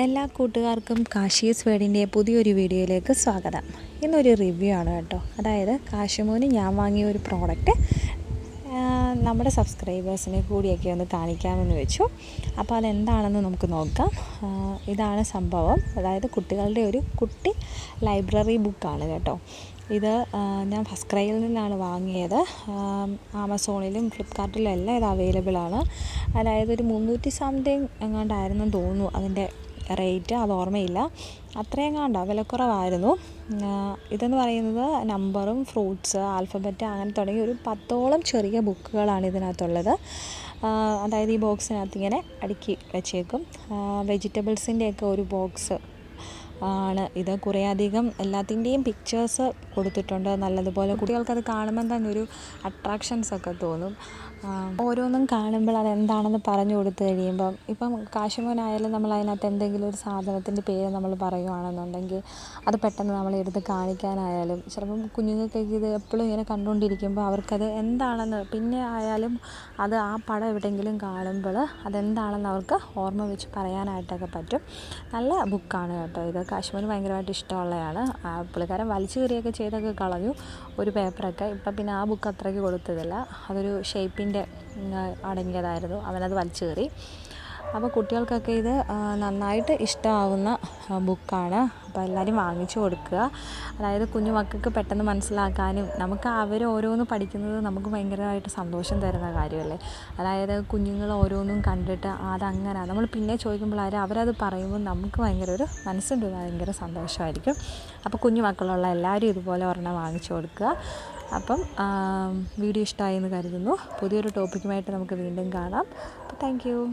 എല്ലാ കൂട്ടുകാർക്കും കാശീസ് വേർഡിൻ്റെ പുതിയൊരു വീഡിയോയിലേക്ക് സ്വാഗതം. ഇന്നൊരു റിവ്യൂ ആണ് കേട്ടോ. അതായത് കാശുമോന് ഞാൻ വാങ്ങിയ ഒരു പ്രോഡക്റ്റ് നമ്മുടെ സബ്സ്ക്രൈബേഴ്സിനെ കൂടിയൊക്കെ ഒന്ന് കാണിക്കാമെന്ന് വെച്ചു. അപ്പോൾ അതെന്താണെന്ന് നമുക്ക് നോക്കാം. ഇതാണ് സംഭവം. അതായത് കുട്ടികളുടെ ഒരു കുട്ടി ലൈബ്രറി ബുക്കാണ് കേട്ടോ. ഇത് ഞാൻ ഫസ്റ്റ് ക്രൈയിൽ നിന്നാണ് വാങ്ങിയത്. ആമസോണിലും ഫ്ലിപ്കാർട്ടിലും എല്ലാം ഇത് അവൈലബിൾ ആണ്. അതായത് ഒരു 300 സംതിങ് എങ്ങാണ്ടായിരുന്നു തോന്നുന്നു അതിൻ്റെ റേറ്റ്, അത് ഓർമ്മയില്ല. അത്രയും കണ്ട വിലക്കുറവായിരുന്നു. ഇതെന്ന് പറയുന്നത് നമ്പറും ഫ്രൂട്ട്സ് ആൽഫബറ്റ് അങ്ങനെ തുടങ്ങി ഒരു 10ഓളം ചെറിയ ബുക്കുകളാണ് ഇതിനകത്തുള്ളത്. അതായത് ഈ ബോക്സിനകത്ത് ഇങ്ങനെ അടുക്കി വെച്ചേക്കും. വെജിറ്റബിൾസിൻ്റെയൊക്കെ ഒരു ബോക്സ് ആണ് ഇത്. കുറേ അധികം എല്ലാത്തിൻ്റെയും പിക്ചേഴ്സ് കൊടുത്തിട്ടുണ്ട്. നല്ലതുപോലെ കുട്ടികൾക്കത് കാണുമ്പോൾ തന്നെ ഒരു അട്രാക്ഷൻസൊക്കെ തോന്നും. ഓരോന്നും കാണുമ്പോൾ അതെന്താണെന്ന് പറഞ്ഞു കൊടുത്തു കഴിയുമ്പം ഇപ്പം കാശുമോനായാലും നമ്മൾ അതിനകത്ത് എന്തെങ്കിലും ഒരു സാധനത്തിൻ്റെ പേര് നമ്മൾ പറയുകയാണെന്നുണ്ടെങ്കിൽ അത് പെട്ടെന്ന് നമ്മളെടുത്ത് കാണിക്കാനായാലും ചിലപ്പം കുഞ്ഞുങ്ങൾക്കൊക്കെ ഇത് എപ്പോഴും ഇങ്ങനെ കണ്ടുകൊണ്ടിരിക്കുമ്പോൾ അവർക്കത് എന്താണെന്ന് പിന്നെ ആയാലും അത് ആ പടം എവിടെയെങ്കിലും കാണുമ്പോൾ അതെന്താണെന്ന് അവർക്ക് ഓർമ്മ വെച്ച് പറയാനായിട്ടൊക്കെ പറ്റും. നല്ല ബുക്കാണ് കേട്ടോ ഇത്. കാശ്മീർ ഭയങ്കരമായിട്ട് ഇഷ്ടമുള്ളതാണ്. പുള്ളിക്കാരൻ വലിച്ചു കീറിയൊക്കെ ചെയ്തൊക്കെ കളഞ്ഞു ഒരു പേപ്പറൊക്കെ. ഇപ്പം പിന്നെ ആ ബുക്ക് അത്രയ്ക്ക് കൊടുത്തതില്ല. അതൊരു ഷേപ്പിൻ്റെ അടങ്ങിയതായിരുന്നു. അവനത് വലിച്ചു കീറി. അപ്പോൾ കുട്ടികൾക്കൊക്കെ ഇത് നന്നായിട്ട് ഇഷ്ടമാവുന്ന ബുക്കാണ്. അപ്പോൾ എല്ലാവരും വാങ്ങിച്ചു കൊടുക്കുക. അതായത് കുഞ്ഞു മക്കൾക്ക് പെട്ടെന്ന് മനസ്സിലാക്കാനും നമുക്ക് അവർ ഓരോന്ന് പഠിക്കുന്നത് നമുക്ക് ഭയങ്കരമായിട്ട് സന്തോഷം തരുന്ന കാര്യമല്ലേ. അതായത് കുഞ്ഞുങ്ങൾ ഓരോന്നും കണ്ടിട്ട് അതങ്ങനെ നമ്മൾ പിന്നെ ചോദിക്കുമ്പോൾ അവരത് പറയുമ്പോൾ നമുക്ക് ഭയങ്കര ഒരു മനസ്സിൻ്റെ ഭയങ്കര സന്തോഷമായിരിക്കും. അപ്പോൾ കുഞ്ഞു മക്കളുള്ള എല്ലാവരും ഇതുപോലെ ഒരെണ്ണം വാങ്ങിച്ചു കൊടുക്കുക. അപ്പം വീഡിയോ ഇഷ്ടമായി എന്ന് കരുതുന്നു. പുതിയൊരു ടോപ്പിക്കുമായിട്ട് നമുക്ക് വീണ്ടും കാണാം. അപ്പോൾ താങ്ക് യു.